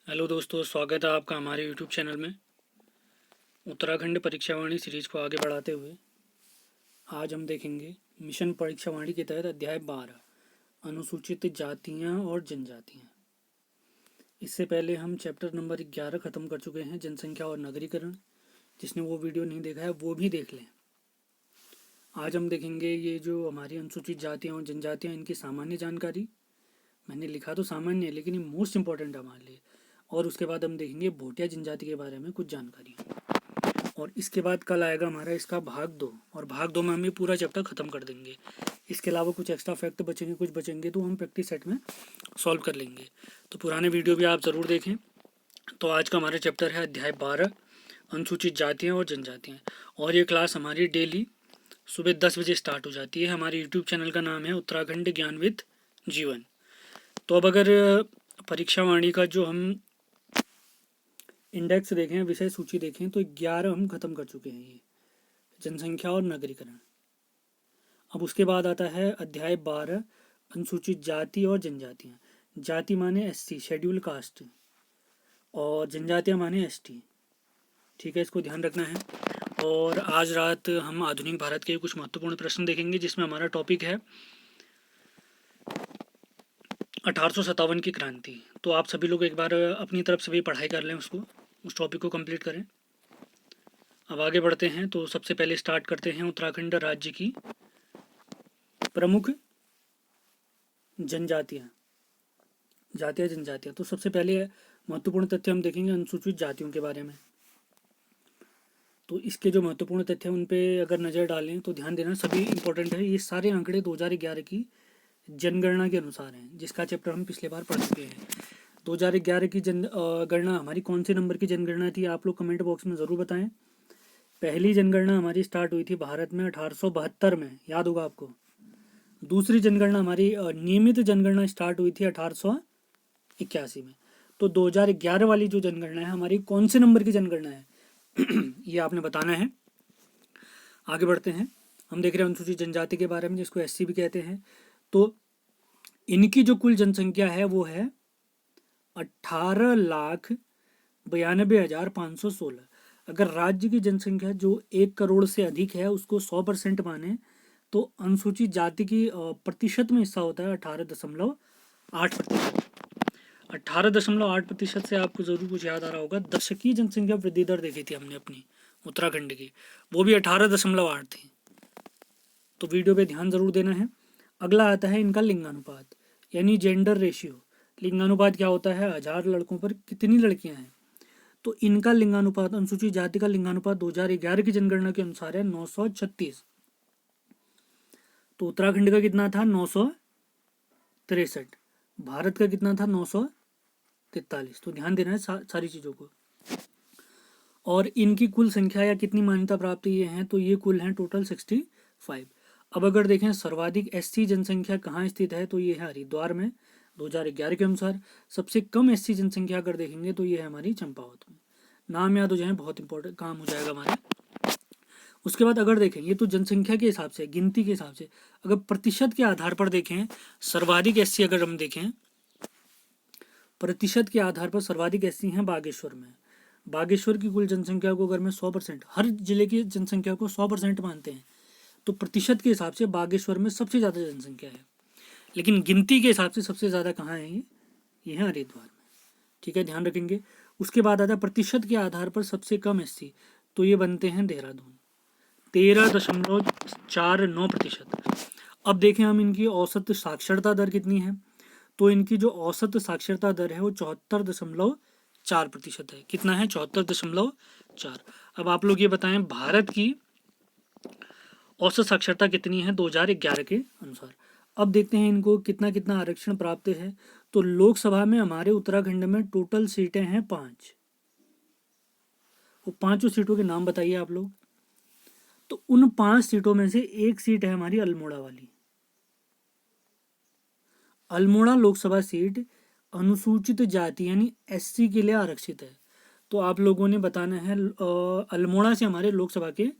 Hello दोस्तों, स्वागत है आपका हमारे यूट्यूब चैनल में। उत्तराखंड परीक्षावाणी सीरीज को आगे बढ़ाते हुए आज हम देखेंगे मिशन परीक्षावाणी के तहत अध्याय 12 अनुसूचित जातियां और जनजातियां। इससे पहले हम चैप्टर नंबर 11 ख़त्म कर चुके हैं, जनसंख्या और नगरीकरण। जिसने वो वीडियो नहीं देखा है वो भी देख लें। आज हम देखेंगे ये जो हमारी अनुसूचित जातियाँ और जनजातियाँ, इनकी सामान्य जानकारी। मैंने लिखा तो सामान्य है लेकिन ये मोस्ट इंपॉर्टेंट है हमारे लिए। और उसके बाद हम देखेंगे भोटिया जनजाति के बारे में कुछ जानकारी। और इसके बाद कल आएगा हमारा इसका भाग 2, और भाग 2 में हम ये पूरा चैप्टर ख़त्म कर देंगे। इसके अलावा कुछ एक्स्ट्रा फैक्ट बचेंगे, कुछ बचेंगे तो हम प्रैक्टिस सेट में सॉल्व कर लेंगे। तो पुराने वीडियो भी आप ज़रूर देखें। तो आज का हमारा चैप्टर है अध्याय 12 अनुसूचित जातियाँ और जनजातियाँ। और ये क्लास हमारी डेली सुबह 10 बजे स्टार्ट हो जाती है। हमारे यूट्यूब चैनल का नाम है उत्तराखंड ज्ञान विद जीवन। तो अब अगर परीक्षावाणी का जो हम इंडेक्स देखें, विषय सूची देखें, तो 11 हम खत्म कर चुके हैं, ये जनसंख्या और नगरीकरण। अब उसके बाद आता है अध्याय 12 अनुसूचित जाति और जनजातियाँ। जाति माने एससी शेड्यूल कास्ट, और जनजातियाँ माने एसटी। ठीक है, इसको ध्यान रखना है। और आज रात हम आधुनिक भारत के कुछ महत्वपूर्ण प्रश्न देखेंगे, जिसमें हमारा टॉपिक है 1857 की क्रांति। तो आप सभी लोग एक बार अपनी तरफ से भी पढ़ाई कर लें, उस टॉपिक को कंप्लीट करें। अब आगे बढ़ते हैं। तो सबसे पहले स्टार्ट करते हैं उत्तराखंड राज्य की प्रमुख जनजातियाँ, जातियाँ जनजातियाँ। तो सबसे पहले महत्वपूर्ण तथ्य हम देखेंगे अनुसूचित जातियों के बारे में। तो इसके जो महत्वपूर्ण तथ्य हैं उन पे अगर नज़र डालें तो ध्यान देना, सभी इंपॉर्टेंट है। ये सारे आंकड़े 2011 की जनगणना के अनुसार हैं, जिसका चैप्टर हम पिछले बार पढ़ चुके हैं। 2011 की गणना हमारी कौन से नंबर की जनगणना थी, आप लोग कमेंट बॉक्स में ज़रूर बताएं। पहली जनगणना हमारी स्टार्ट हुई थी भारत में 1872 में, याद होगा आपको। दूसरी जनगणना हमारी नियमित जनगणना स्टार्ट हुई थी 1881 में। तो 2011 वाली जो जनगणना है हमारी कौन से नंबर की जनगणना है ये आपने बताना है। आगे बढ़ते हैं। हम देख रहे हैं अनुसूचित जनजाति के बारे में, जिसको एससी भी कहते हैं। तो इनकी जो कुल जनसंख्या है वो है 18,92,516। अगर राज्य की जनसंख्या जो 1 करोड़ से अधिक है उसको 100% माने तो अनुसूचित जाति की प्रतिशत में हिस्सा होता है 18.8%। 18.8% से आपको जरूर कुछ याद आ रहा होगा। दशकीय जनसंख्या वृद्धि दर देखी थी हमने अपनी उत्तराखंड की, वो भी 18.8 थी। तो वीडियो पे ध्यान जरूर देना है। अगला आता है इनका लिंगानुपात, यानी जेंडर रेशियो। लिंगानुपात क्या होता है, 1000 लड़कों पर कितनी लड़कियां हैं। तो इनका लिंगानुपात, अनुसूचित जाति का लिंगानुपात 2011 की जनगणना के अनुसार है 936। तो उत्तराखंड का कितना था, 963। भारत का कितना था, 943। तो ध्यान देना है सारी चीज़ों को। और इनकी कुल संख्या या कितनी मान्यता प्राप्त ये हैं, तो ये कुल हैं टोटल 65। अब अगर देखें सर्वाधिक एससी जनसंख्या कहाँ स्थित है, तो ये है हरिद्वार में 2011 के अनुसार। सबसे कम एससी जनसंख्या अगर देखेंगे तो ये है हमारी चंपावत में। नाम याद हो जाए, बहुत इंपॉर्टेंट काम हो जाएगा हमारे। उसके बाद अगर देखें, ये तो जनसंख्या के हिसाब से, गिनती के हिसाब से। अगर प्रतिशत के आधार पर देखें, सर्वाधिक एससी अगर हम देखें प्रतिशत के आधार पर, सर्वाधिक एससी हैं बागेश्वर में। बागेश्वर की कुल जनसंख्या को अगर मैं 100%, हर जिले की जनसंख्या को 100% मानते हैं, तो प्रतिशत के हिसाब से बागेश्वर में सबसे ज़्यादा जनसंख्या है। लेकिन गिनती के हिसाब से सबसे ज़्यादा कहाँ है, ये है हरिद्वार में। ठीक है, ध्यान रखेंगे। उसके बाद आता है प्रतिशत के आधार पर सबसे कम एससी, तो ये बनते हैं देहरादून, 13.49%। अब देखें हम इनकी औसत साक्षरता दर कितनी है। तो इनकी जो औसत साक्षरता दर है वो 74.4% है। कितना है, 74.4। अब आप लोग ये बताएं भारत की औसत साक्षरता कितनी है 2011 के अनुसार। अब देखते हैं इनको कितना कितना आरक्षण प्राप्त है। तो लोकसभा में हमारे उत्तराखंड में टोटल सीटें हैं 5। वो पांचों सीटों के नाम बताइए आप लोग। तो उन 5 सीटों में से एक सीट है हमारी अल्मोड़ा वाली। अल्मोड़ा लोकसभा सीट अनुसूचित जाति यानी एससी के लिए आरक्षित है। तो आप लोगों ने बताना है अल्मोड़ा से हमारे लोकसभा के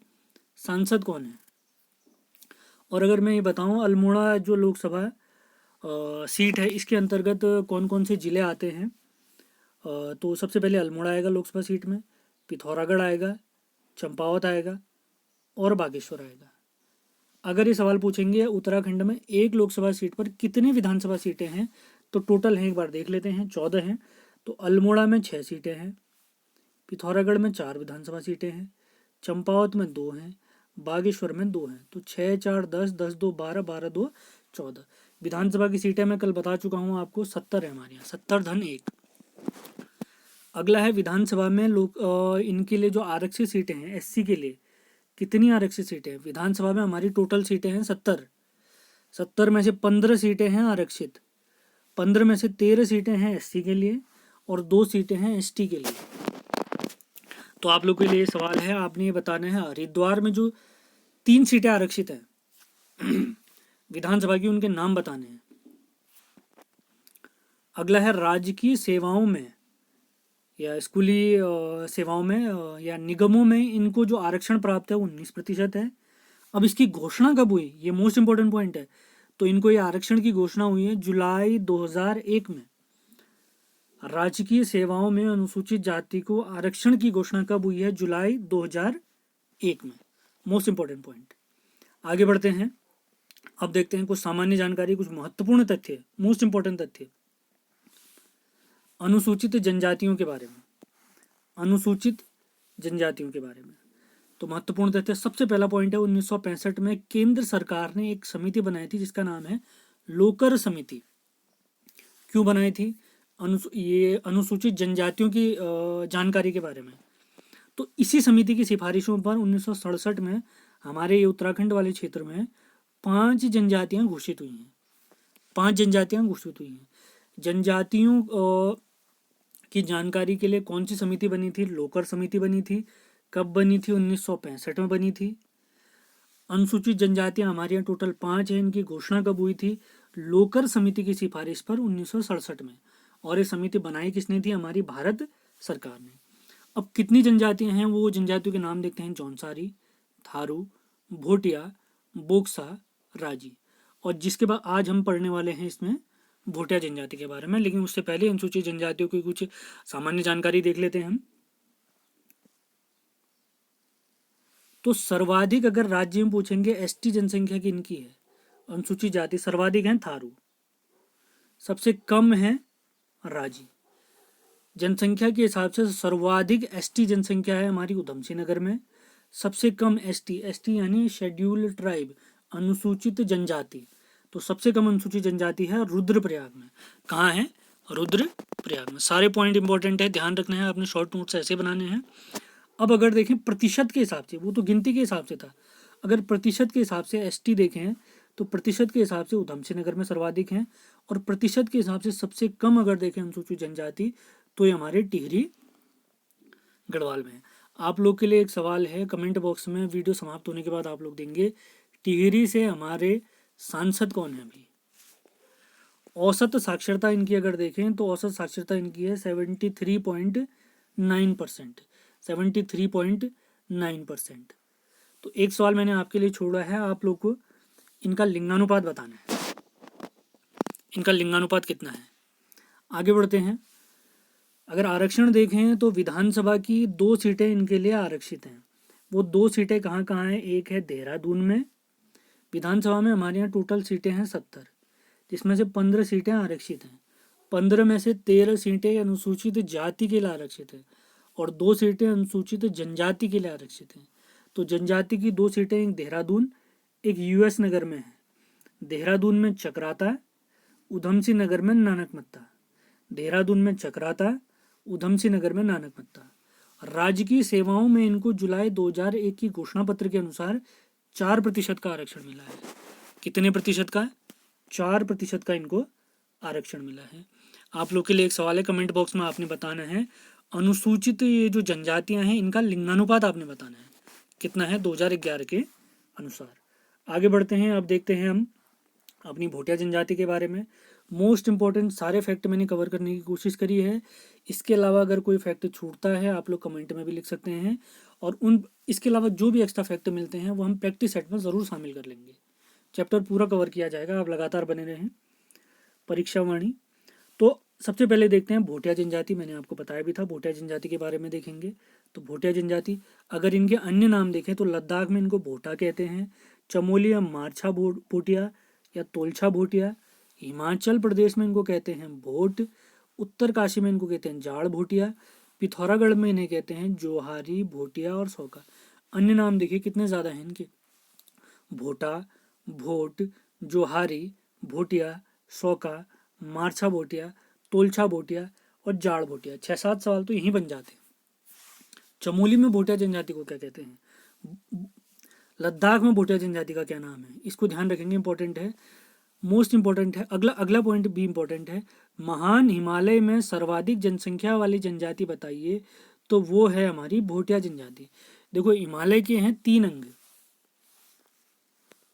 सांसद कौन है। और अगर मैं ये बताऊं, अल्मोड़ा जो लोकसभा सीट है इसके अंतर्गत कौन कौन से ज़िले आते हैं, तो सबसे पहले अल्मोड़ा आएगा लोकसभा सीट में, पिथौरागढ़ आएगा, चंपावत आएगा और बागेश्वर आएगा। अगर ये सवाल पूछेंगे उत्तराखंड में एक लोकसभा सीट पर कितनी विधानसभा सीटें हैं, तो टोटल हैं, एक बार देख लेते हैं, 14 हैं। तो अल्मोड़ा में 6 सीटें हैं, पिथौरागढ़ में 4 विधानसभा सीटें हैं, चंपावत में 2 हैं, बागेश्वर में 2 हैं। तो 6 4 10, 10 2 12, 12 2 14 विधानसभा की सीटें मैं कल बता चुका हूँ आपको, 70 है हमारे यहाँ, 70 धन 1। अगला है विधानसभा में इनके लिए जो आरक्षित सीटें हैं, एससी के लिए कितनी आरक्षित सीटें हैं। विधानसभा में हमारी टोटल सीटें हैं 70। 70 में से 15 सीटें हैं आरक्षित, 15 में से 13 सीटें हैं एससी के लिए और 2 सीटें हैं एसटी के लिए। तो आप लोग के लिए सवाल है, आपने ये बताना है हरिद्वार में जो 3 सीटें आरक्षित हैं विधानसभा की, उनके नाम बताने हैं। अगला है राजकीय सेवाओं में या स्कूली सेवाओं में या निगमों में इनको जो आरक्षण प्राप्त है वो 19% है। अब इसकी घोषणा कब हुई, ये मोस्ट इंपॉर्टेंट पॉइंट है। तो इनको ये आरक्षण की घोषणा हुई है जुलाई 2001 में। राजकीय सेवाओं में अनुसूचित जाति को आरक्षण की घोषणा कब हुई है, जुलाई 2001 में। Most important point. आगे बढ़ते हैं, अब देखते हैं कुछ सामान्य जानकारी, कुछ महत्वपूर्ण तथ्य, मोस्ट इंपॉर्टेंट तथ्य अनुसूचित जनजातियों के बारे में। अनुसूचित जनजातियों के बारे में तो महत्वपूर्ण तथ्य, सबसे पहला पॉइंट है 1965 में केंद्र सरकार ने एक समिति बनाई थी जिसका नाम है लोकर समिति। क्यों बनाई थी, ये अनुसूचित जनजातियों की जानकारी के बारे में। तो इसी समिति की सिफारिशों पर 1967 में हमारे ये उत्तराखंड वाले क्षेत्र में 5 जनजातियां घोषित हुई हैं। 5 जनजातियां घोषित हुई हैं। जनजातियों की जानकारी के लिए कौन सी समिति बनी थी, लोकर समिति बनी थी। कब बनी थी, 1965 में बनी थी। अनुसूचित जनजातियां हमारे यहाँ टोटल 5 हैं, इनकी घोषणा कब हुई थी, लोकर समिति की सिफारिश पर 1967 में। और ये समिति बनाई किसने थी, हमारी भारत सरकार ने। अब कितनी जनजातियां हैं, वो जनजातियों के नाम देखते हैं, जौनसारी, थारू, भोटिया, बोक्सा, राजी। और जिसके बाद आज हम पढ़ने वाले हैं इसमें भोटिया जनजाति के बारे में। लेकिन उससे पहले अनुसूचित जनजातियों की कुछ सामान्य जानकारी देख लेते हैं हम। तो सर्वाधिक अगर राज्य में पूछेंगे एसटी जनसंख्या की इनकी है, अनुसूचित जाति सर्वाधिक है थारू, सबसे कम है राजी। जनसंख्या के हिसाब से सर्वाधिक एसटी जनसंख्या है हमारी उधमसिंह नगर में, सबसे कम एसटी, एसटी यानी शेड्यूल्ड ट्राइब, अनुसूचित जनजाति। तो सबसे कम अनुसूचित जनजाति है रुद्रप्रयाग में। कहाँ है, रुद्रप्रयाग में। सारे पॉइंट इंपॉर्टेंट है, ध्यान रखना है, आपने शॉर्ट नोट्स ऐसे बनाने हैं। अब अगर देखें प्रतिशत के हिसाब से, वो तो गिनती के हिसाब से था, अगर प्रतिशत के हिसाब से एसटी देखें तो प्रतिशत के हिसाब से उधमसिंह नगर में सर्वाधिक हैं, और प्रतिशत के हिसाब से सबसे कम अगर देखें अनुसूचित जनजाति तो ये हमारे टिहरी गढ़वाल में है। आप लोग के लिए एक सवाल है, कमेंट बॉक्स में वीडियो समाप्त होने के बाद आप लोग देंगे, टिहरी से हमारे सांसद कौन है अभी। औसत साक्षरता इनकी अगर देखें तो औसत साक्षरता इनकी है 73.9%, 73.9%। तो एक सवाल मैंने आपके लिए छोड़ा है, आप लोग को इनका लिंगानुपात बताना है, इनका लिंगानुपात कितना है। आगे बढ़ते हैं, अगर आरक्षण देखें तो विधानसभा की 2 सीटें इनके लिए आरक्षित हैं। वो 2 सीटें कहाँ कहाँ हैं, एक है देहरादून में। विधानसभा में हमारे यहाँ टोटल सीटें हैं 70, जिसमें से 15 सीटें आरक्षित हैं। 15 में से 13 सीटें अनुसूचित जाति के लिए आरक्षित है और 2 सीटें अनुसूचित जनजाति के लिए आरक्षित हैं। तो जनजाति की 2 सीटें, एक देहरादून, एक यूएस नगर में है। देहरादून में चक्राता, उधमसिंह नगर में नानकमत्ता। देहरादून में चक्राता, उधमसिंह नगर में नानकमत्ता। राजकीय सेवाओं में इनको जुलाई 2001 की घोषणा पत्र के अनुसार 4% का आरक्षण मिला है। कितने प्रतिशत का, 4% का इनको आरक्षण मिला है। आप लोग के लिए एक सवाल है, कमेंट बॉक्स में आपने बताना है अनुसूचित ये जो जनजातियां हैं इनका लिंगानुपात आपने बताना है कितना है 2011 के अनुसार। आगे बढ़ते हैं, अब देखते हैं हम अपनी भोटिया जनजाति के बारे में। मोस्ट इंपॉर्टेंट सारे फैक्ट मैंने कवर करने की कोशिश करी है। इसके अलावा अगर कोई फैक्ट छूटता है आप लोग कमेंट में भी लिख सकते हैं, और इसके अलावा जो भी एक्स्ट्रा फैक्ट मिलते हैं वो हम प्रैक्टिस सेट में ज़रूर शामिल कर लेंगे। चैप्टर पूरा कवर किया जाएगा, आप लगातार बने रहें। परीक्षावाणी तो सबसे पहले देखते हैं भोटिया जनजाति। मैंने आपको बताया भी था, भोटिया जनजाति के बारे में देखेंगे। तो भोटिया जनजाति, अगर इनके अन्य नाम देखें तो लद्दाख में इनको भोटा कहते हैं, चमोली या मारछा भोटिया या तोलछा भोटिया। हिमाचल प्रदेश में इनको कहते हैं भोट। उत्तर काशी में इनको कहते हैं जाड़ भोटिया। पिथौरागढ़ में इन्हें कहते हैं जोहारी, भोटिया और सौका। अन्य नाम देखिए कितने ज़्यादा हैं इनके, भोटा, भोट, जोहारी, भोटिया, सौका, मारछा भोटिया, तोलछा भोटिया और जाड़ भोटिया। 6-7 सवाल तो यहीं बन जाते हैं। चमोली में भोटिया जनजाति को क्या कहते हैं, लद्दाख में भोटिया जनजाति का क्या नाम है, इसको ध्यान रखेंगे, इंपॉर्टेंट है, मोस्ट इंपॉर्टेंट है। अगला पॉइंट भी इंपॉर्टेंट है। महान हिमालय में सर्वाधिक जनसंख्या वाली जनजाति बताइए, तो वो है हमारी भोटिया जनजाति। देखो हिमालय के हैं 3 अंग,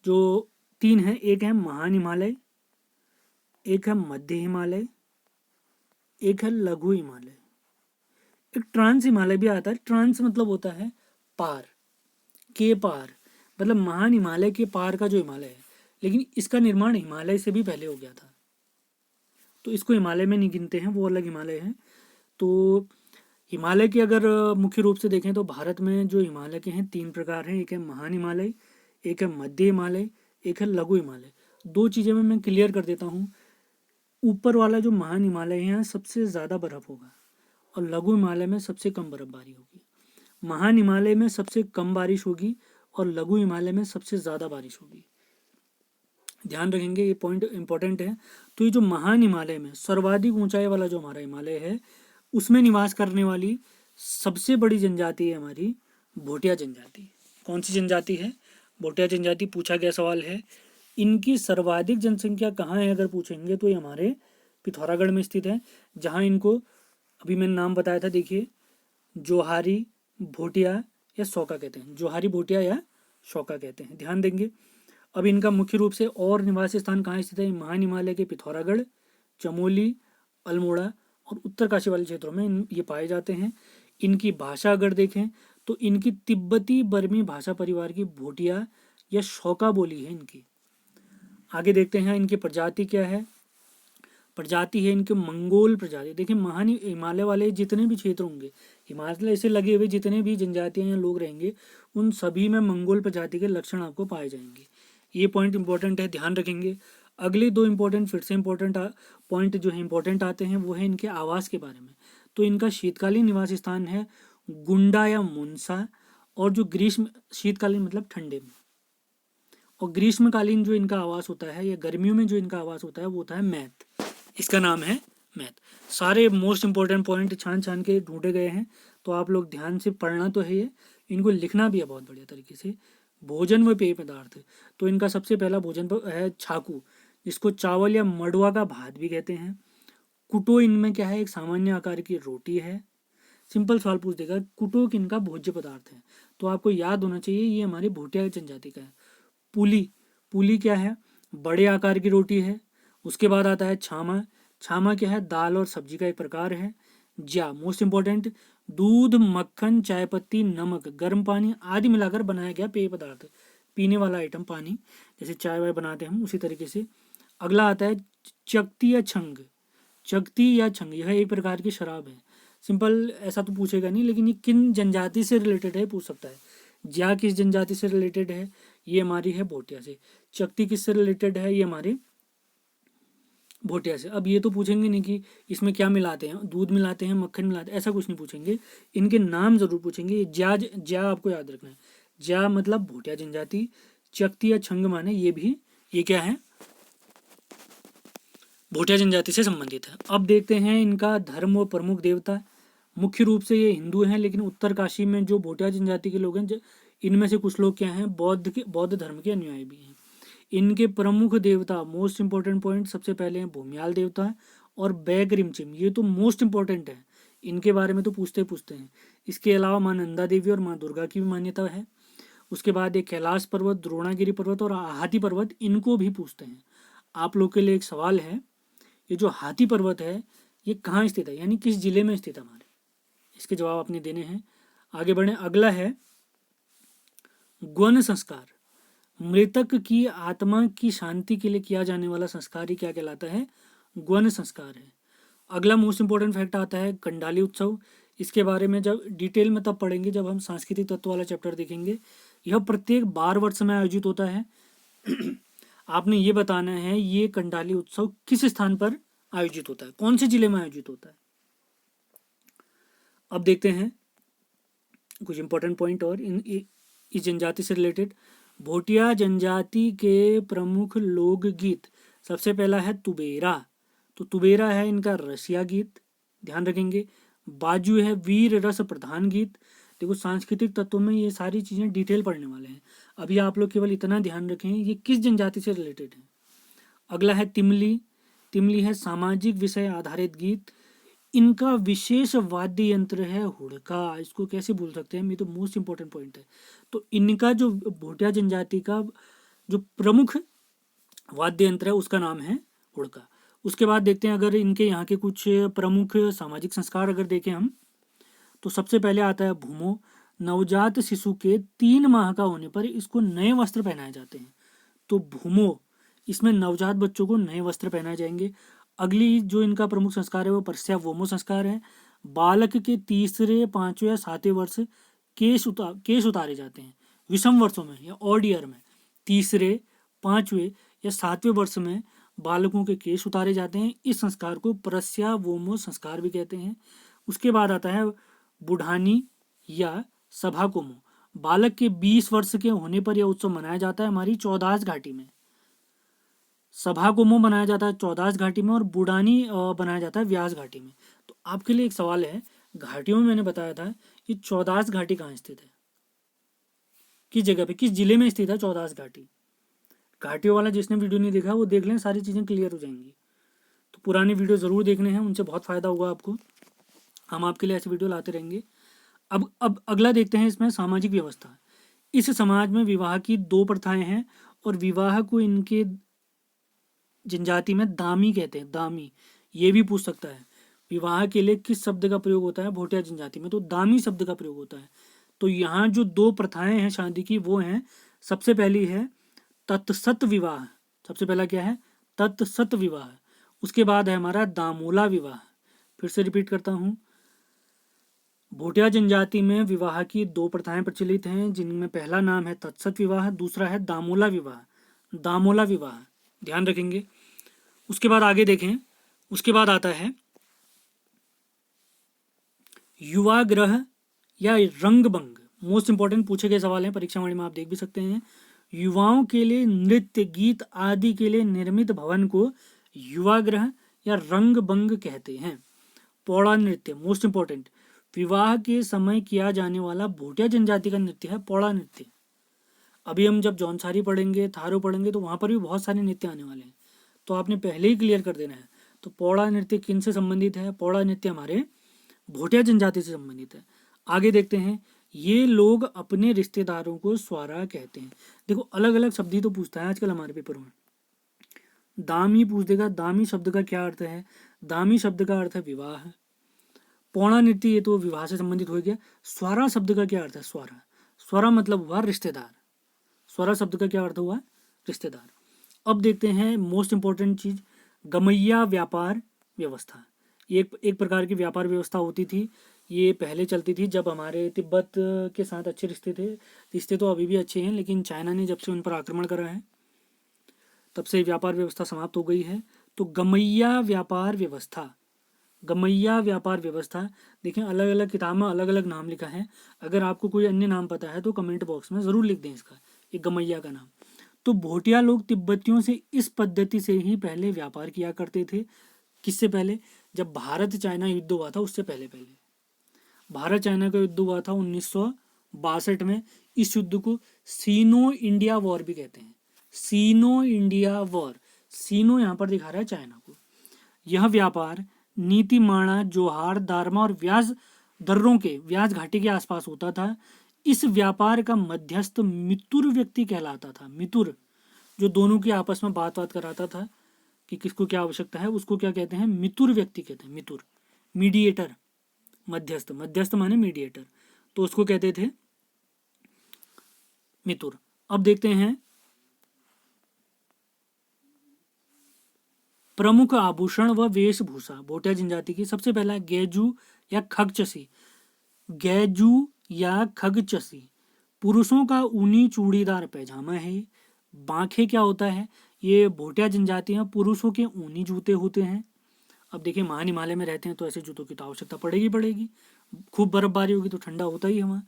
जो 3 हैं, एक है महान हिमालय, एक है मध्य हिमालय, एक है लघु हिमालय, एक ट्रांस हिमालय भी आता है। ट्रांस मतलब होता है पार, के पार, मतलब महान हिमालय के पार का जो हिमालय है, लेकिन इसका निर्माण हिमालय से भी पहले हो गया था, तो इसको हिमालय में नहीं गिनते हैं, वो अलग हिमालय है। तो हिमालय के अगर मुख्य रूप से देखें तो भारत में जो हिमालय के हैं 3 प्रकार हैं, एक है महान हिमालय, एक है मध्य हिमालय, एक है लघु हिमालय। 2 चीज़ें मैं क्लियर कर देता हूँ। ऊपर वाला जो महान हिमालय है सबसे ज़्यादा बर्फ़ होगा और लघु हिमालय में सबसे कम बर्फबारी होगी। महान हिमालय में सबसे कम बारिश होगी और लघु हिमालय में सबसे ज़्यादा बारिश होगी। ध्यान रखेंगे, ये पॉइंट इंपॉर्टेंट है। तो ये जो महान हिमालय में सर्वाधिक ऊंचाई वाला जो हमारा हिमालय है, उसमें निवास करने वाली सबसे बड़ी जनजाति है हमारी भोटिया जनजाति। कौन सी जनजाति है, भोटिया जनजाति। पूछा गया सवाल है। इनकी सर्वाधिक जनसंख्या कहाँ है अगर पूछेंगे तो ये हमारे पिथौरागढ़ में स्थित है, जहाँ इनको अभी मैंने नाम बताया था, देखिए, जोहारी, भोटिया या सौका कहते हैं। जोहारी, भोटिया या सौका कहते हैं, ध्यान देंगे। अब इनका मुख्य रूप से और निवासी स्थान कहाँ स्थित है, महान हिमालय के पिथौरागढ़, चमोली, अल्मोड़ा और उत्तरकाशी वाले क्षेत्रों में ये पाए जाते हैं। इनकी भाषा अगर देखें तो इनकी तिब्बती बर्मी भाषा परिवार की भोटिया या शौका बोली है इनकी। आगे देखते हैं इनकी प्रजाति क्या है। प्रजाति है इनके मंगोल प्रजाति। देखिए महान हिमालय वाले जितने भी क्षेत्र होंगे, हिमालय से लगे हुए जितने भी जनजातियां या लोग रहेंगे, उन सभी में मंगोल प्रजाति के लक्षण आपको पाए जाएंगे। ये पॉइंट इंपॉर्टेंट है, ध्यान रखेंगे। अगले 2 इंपॉर्टेंट फिर से इंपॉर्टेंट पॉइंट जो है इंपॉर्टेंट आते हैं, वो है इनके आवास के बारे में। तो इनका शीतकालीन निवास स्थान है गुंडा या मुनसा, और जो ग्रीष्म, शीतकालीन मतलब ठंडे में, और ग्रीष्मकालीन जो इनका आवास होता है या गर्मियों में जो इनका आवास होता है वो होता है मैत। इसका नाम है मैथ। सारे मोस्ट इंपॉर्टेंट पॉइंट छान छान के ढूंढे गए हैं, तो आप लोग ध्यान से पढ़ना तो है, ये इनको लिखना भी है बहुत बढ़िया तरीके से। भोजन व पेय पदार्थ, तो इनका सबसे पहला भोजन है छाकू, जिसको चावल या मडुआ का भात भी कहते हैं। कुटो इनमें क्या है, एक सामान्य आकार की रोटी है। सिंपल सवाल पूछ देगा, कुटो किनका भोज्य पदार्थ है, तो आपको याद होना चाहिए ये हमारी भोटिया जनजाति का है। पुली, पुली क्या है, बड़े आकार की रोटी है। उसके बाद आता है छामा, छामा क्या है, दाल और सब्जी का एक प्रकार है। ज्या, मोस्ट इंपॉर्टेंट, दूध, मक्खन, चाय पत्ती, नमक, गर्म पानी आदि मिलाकर बनाया गया पेय पदार्थ, पीने वाला आइटम, पानी, जैसे चाय वाय बनाते हैं हम उसी तरीके से। अगला आता है चकती या छंग, चकती या छंग यह एक प्रकार की शराब है। सिंपल ऐसा तो पूछेगा नहीं, लेकिन ये किन जनजाति से रिलेटेड है पूछ सकता है। ज्या किस जनजाति से रिलेटेड है, ये हमारी है भोटिया से। चकती किससे रिलेटेड है, ये हमारे भोटिया से। अब ये तो पूछेंगे नहीं कि इसमें क्या मिलाते हैं, दूध मिलाते हैं, मक्खन मिलाते हैं, ऐसा कुछ नहीं पूछेंगे। इनके नाम जरूर पूछेंगे। ज्या, ज्या आपको याद रखना है, ज्या मतलब भोटिया जनजाति, चकती या छंग माने ये क्या है, भोटिया जनजाति से संबंधित है। अब देखते हैं इनका धर्म और प्रमुख देवता। मुख्य रूप से ये हिंदू हैं, लेकिन उत्तरकाशी में जो भोटिया जनजाति के लोग हैं, इनमें से कुछ लोग क्या हैं, बौद्ध धर्म के अनुयायी भी हैं। इनके प्रमुख देवता, मोस्ट इंपॉर्टेंट पॉइंट, सबसे पहले हैं भूमियाल देवता और बैग रिमचिम, ये तो मोस्ट इंपॉर्टेंट है, इनके बारे में तो पूछते हैं। इसके अलावा माँ नंदा देवी और माँ दुर्गा की भी मान्यता है। उसके बाद एक कैलाश पर्वत, द्रोणागिरी पर्वत और हाथी पर्वत, इनको भी पूछते हैं। आप लोग के लिए एक सवाल है, ये जो हाथी पर्वत है ये कहाँ स्थित है, यानी किस जिले में स्थित है हमारे, इसके जवाब आपने देने हैं। आगे बढ़े, अगला है ग्वन संस्कार। मृतक की आत्मा की शांति के लिए किया जाने वाला संस्कार ही क्या कहलाता है, ग्वन संस्कार है। अगला मोस्ट इंपॉर्टेंट फैक्ट आता है कंडाली उत्सव। इसके बारे में जब डिटेल में तब पढ़ेंगे जब हम सांस्कृतिक तत्व वाला चैप्टर देखेंगे। यह प्रत्येक 12 वर्ष में आयोजित होता है। आपने ये बताना है ये कंडाली उत्सव किस स्थान पर आयोजित होता है, कौन से जिले में आयोजित होता है। अब देखते हैं कुछ इंपॉर्टेंट पॉइंट और इस जनजाति से रिलेटेड। भोटिया जनजाति के प्रमुख लोकगीत, सबसे पहला है तुबेरा। तो तुबेरा है इनका रसिया गीत, ध्यान रखेंगे। बाजू है वीर रस प्रधान गीत। देखो सांस्कृतिक तत्वों में ये सारी चीज़ें डिटेल पढ़ने वाले हैं। अभी आप लोग केवल इतना ध्यान रखें ये किस जनजाति से रिलेटेड है। अगला है तिमली। तिमली है सामाजिक विषय आधारित गीत। इनका विशेष वाद्य यंत्र है हुड़का। इसको कैसे भूल सकते हैं, ये तो मोस्ट इंपॉर्टेंट पॉइंट है। तो इनका जो भोटिया जनजाति का जो प्रमुख वाद्य यंत्र है उसका नाम है हुड़का। उसके बाद देखते हैं अगर इनके यहाँ के कुछ प्रमुख सामाजिक संस्कार अगर देखें हम, तो सबसे पहले आता है भूमो। नवजात शिशु के 3 माह का होने पर इसको नए वस्त्र पहनाए जाते हैं। तो भूमो, इसमें नवजात बच्चों को नए वस्त्र पहनाए जाएंगे। अगली जो इनका प्रमुख संस्कार है वो परस्या वोमो संस्कार है। बालक के तीसरे, पांचवें या सातवें वर्ष केश उतारे जाते हैं। विषम वर्षों में या ऑड ईयर में तीसरे, पांचवें या सातवें वर्ष में बालकों के केश उतारे जाते हैं। इस संस्कार को परस्या वोमो संस्कार भी कहते हैं। उसके बाद आता है बुढ़ानी या सभा कोमो। बालक के 20 वर्ष के होने पर यह उत्सव मनाया जाता है हमारी चौदास घाटी में। सभा कोमो मनाया जाता है चौदास घाटी में और बुढ़ानी बनाया जाता है व्यास घाटी में। तो आपके लिए एक सवाल है, घाटियों में मैंने बताया था कि चौदास घाटी कहाँ स्थित है, किस जगह पे, किस जिले में स्थित है चौदास घाटी। घाटियों वाला जिसने वीडियो नहीं देखा वो देख लें, सारी चीज़ें क्लियर हो जाएंगी। तो पुराने वीडियो ज़रूर देखने हैं, उनसे बहुत फ़ायदा होगा आपको। हम आपके लिए ऐसे वीडियो लाते रहेंगे। अब अगला देखते हैं इसमें सामाजिक व्यवस्था। इस समाज में विवाह की 2 प्रथाएं हैं और विवाह को इनके जनजाति में दामी कहते हैं। दामी, ये भी पूछ सकता है विवाह के लिए किस शब्द का प्रयोग होता है भोटिया जनजाति में, तो दामी शब्द का प्रयोग होता है। तो यहाँ जो 2 प्रथाएं हैं शादी की वो हैं, सबसे पहली है तत्सत विवाह। सबसे पहला क्या है, तत्सत विवाह। उसके बाद है हमारा दामोला विवाह। फिर से रिपीट करता हूँ, भोटिया जनजाति में विवाह की 2 प्रथाएं प्रचलित हैं जिनमें पहला नाम है तत्सत विवाह, दूसरा है दामोला विवाह। दामोला विवाह ध्यान रखेंगे। उसके बाद आगे देखें, उसके बाद आता है युवाग्रह या रंगभंग। मोस्ट इंपॉर्टेंट पूछे गए सवाल हैं, परीक्षा वाणी में आप देख भी सकते हैं। युवाओं के लिए नृत्य, गीत आदि के लिए निर्मित भवन को युवाग्रह या रंगभंग कहते हैं। पौड़ा नृत्य मोस्ट इंपॉर्टेंट, विवाह के समय किया जाने वाला भोटिया जनजाति का नृत्य है पौड़ा नृत्य। अभी हम जब जौनसारी पढ़ेंगे, थारो पढ़ेंगे तो वहाँ पर भी बहुत सारे नृत्य आने वाले हैं, तो आपने पहले ही क्लियर कर देना है। तो पौड़ा नृत्य किन से संबंधित है, पौड़ा नृत्य हमारे भोटिया जनजाति से संबंधित है। आगे देखते हैं, ये लोग अपने रिश्तेदारों को स्वारा कहते हैं। देखो अलग अलग शब्द ही तो पूछता है आजकल हमारे पेपर में। दामी पूछ देगा, दामी शब्द का क्या अर्थ है, दामी शब्द का अर्थ है विवाह। पौड़ा नृत्य ये तो विवाह से संबंधित हो गया। स्वारा शब्द का क्या अर्थ है, स्वारा, स्वरा मतलब हुआ रिश्तेदार। स्वरा शब्द का क्या अर्थ हुआ, रिश्तेदार। अब देखते हैं मोस्ट इंपॉर्टेंट चीज, गमैया व्यापार व्यवस्था। एक प्रकार की व्यापार व्यवस्था होती थी, ये पहले चलती थी जब हमारे तिब्बत के साथ अच्छे रिश्ते थे। रिश्ते तो अभी भी अच्छे हैं, लेकिन चाइना ने जब से उन पर आक्रमण करा है तब से व्यापार व्यवस्था समाप्त हो गई है। तो गमैया व्यापार व्यवस्था, गमैया व्यापार व्यवस्था देखें अलग अलग किताब में अलग अलग नाम लिखा है। अगर आपको कोई अन्य नाम पता है तो कमेंट बॉक्स में ज़रूर लिख दें इसका, ये गमैया का नाम। तो भोटिया लोग तिब्बतियों से इस पद्धति से ही पहले व्यापार किया करते थे। किससे पहले, जब भारत चाइना युद्ध हुआ था उससे पहले भारत चाइना का युद्ध हुआ था 1962 में। इस युद्ध को सीनो इंडिया वॉर भी कहते हैं। सीनो इंडिया वॉर, सीनो यहाँ पर दिखा रहा है चाइना को। यह व्यापार नीतिमाणा, जोहार, दारमा और व्यास दर्रों के, व्यास घाटी के आसपास होता था। इस व्यापार का मध्यस्थ मितुर व्यक्ति कहलाता था। मितुर जो दोनों की आपस में बात कराता था कि किसको क्या आवश्यकता है, उसको क्या कहते हैं, मितुर व्यक्ति कहते हैं। मितुर, मीडिएटर, मध्यस्थ, मध्यस्थ माने मीडिएटर, तो उसको कहते थे मितुर। अब देखते हैं प्रमुख आभूषण व वेशभूषा भोटिया जनजाति की। सबसे पहला गैजू या खगचसी। गैजू या खगचसी पुरुषों का ऊनी चूड़ीदार पैजामा है। बांखे क्या होता है? ये भोटिया जनजाति में पुरुषों के ऊनी जूते होते हैं। अब देखिए, महान हिमालय में रहते हैं तो ऐसे जूतों की तो आवश्यकता पड़ेगी। खूब बर्फबारी होगी तो ठंडा होता ही है वहाँ।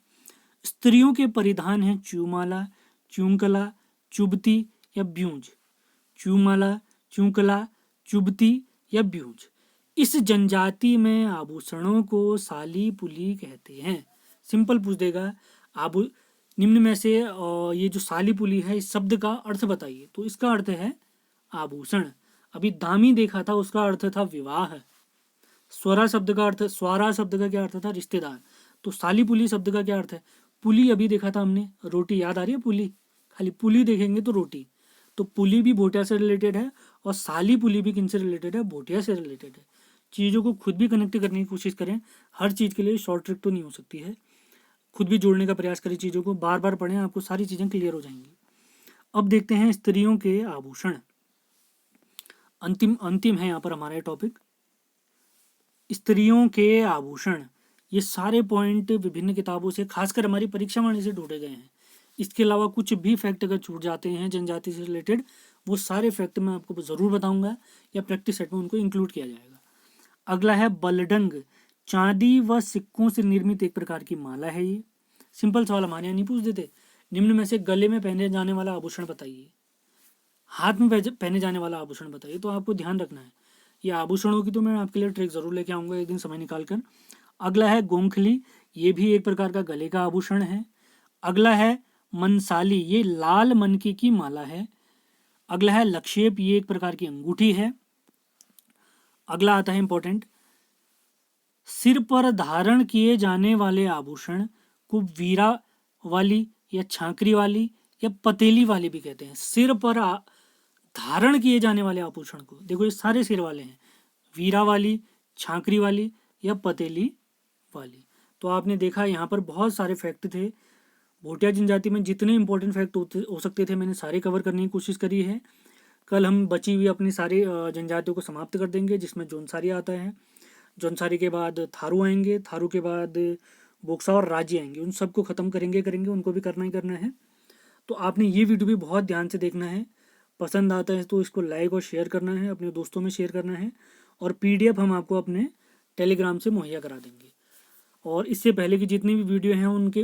स्त्रियों के परिधान है च्यूमाला, च्यूंकला, चुबती या ब्यूंज। च्यूमाला, च्यूंकला, चुबती या ब्यूंज। इस जनजाति में आभूषणों को साली पुली कहते हैं। सिंपल पूछ देगा, निम्न में से ये जो साली पुली है इस शब्द का अर्थ बताइए, तो इसका अर्थ है आभूषण। अभी दामी देखा था, उसका अर्थ था विवाह। स्वरा शब्द का क्या अर्थ था? रिश्तेदार। तो साली पुली शब्द का क्या अर्थ है? पुली अभी देखा था हमने, रोटी। याद आ रही है पुली? खाली पुली देखेंगे तो रोटी। तो पुली भी भोटिया से रिलेटेड है और साली पुली भी किनसे रिलेटेड है? भोटिया से रिलेटेड है। चीज़ों को खुद भी कनेक्ट करने की कोशिश करें। हर चीज़ के लिए शॉर्ट ट्रिक तो नहीं हो सकती है, खुद भी जोड़ने का प्रयास करें। चीज़ों को बार बार पढ़ें, आपको सारी चीज़ें क्लियर हो जाएंगी। अब देखते हैं स्त्रियों के आभूषण। अंतिम है यहाँ पर हमारा टॉपिक, स्त्रियों के आभूषण। ये सारे पॉइंट विभिन्न किताबों से, खासकर हमारी परीक्षावाणी से ढूंढे गए हैं। इसके अलावा कुछ भी फैक्ट अगर छूट जाते हैं जनजाति से रिलेटेड, वो सारे फैक्ट मैं आपको ज़रूर बताऊंगा या प्रैक्टिस सेट में उनको इंक्लूड किया जाएगा। अगला है बलडंग। चांदी व सिक्कों से निर्मित एक प्रकार की माला है ये। सिंपल सवाल हमारे यहाँ नहीं पूछ देते। निम्न में से गले में पहने जाने वाला आभूषण बताइए, हाथ में पहने जाने वाला आभूषण बताइए। तो आपको ध्यान रखना है, ये आभूषणों की तो मैं आपके लिए ट्रिक जरूर लेके आऊँगा एक दिन समय निकाल कर। अगला है गोंखली, ये भी एक प्रकार का गले का आभूषण है। अगला है मनसाली, ये लाल मनकी की माला है। अगला है लक्षेप, ये एक प्रकार की अंगूठी है। अगला आता है इंपॉर्टेंट, सिर पर धारण किए जाने वाले आभूषण को वीरा वाली या छाकरी वाली या पतेली वाली भी कहते हैं। सिर पर धारण किए जाने वाले आभूषण को, देखो ये सारे सिर वाले हैं, वीरा वाली, छाकरी वाली या पतेली वाली। तो आपने देखा यहाँ पर बहुत सारे फैक्ट थे। भोटिया जनजाति में जितने इंपॉर्टेंट फैक्ट हो सकते थे मैंने सारे कवर करने की कोशिश करी है। कल हम बची हुई अपनी सारी जनजातियों को समाप्त कर देंगे, जिसमें जौनसारी आता है। जौनसारी के बाद थारू आएंगे, थारू के बाद बोक्सा और राजी आएंगे। उन सबको ख़त्म करेंगे, उनको भी करना ही करना है। तो आपने ये वीडियो भी बहुत ध्यान से देखना है। पसंद आता है तो इसको लाइक और शेयर करना है, अपने दोस्तों में शेयर करना है। और PDF हम आपको अपने टेलीग्राम से मुहैया करा देंगे। और इससे पहले की जितनी भी वीडियो हैं उनके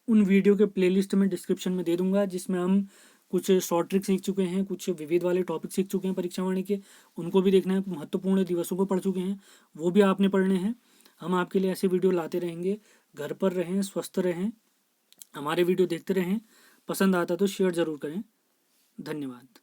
उन वीडियो के प्लेलिस्ट में डिस्क्रिप्शन में दे दूंगा, जिसमें हम कुछ शॉर्ट ट्रिक सीख चुके हैं, कुछ विविध वाले टॉपिक सीख चुके हैं परीक्षावाणी के, उनको भी देखना है। महत्वपूर्ण दिवसों को पढ़ चुके हैं, वो भी आपने पढ़ने हैं। हम आपके लिए ऐसे वीडियो लाते रहेंगे। घर पर रहें, स्वस्थ रहें, हमारे वीडियो देखते रहें। पसंद आता तो शेयर ज़रूर करें। धन्यवाद।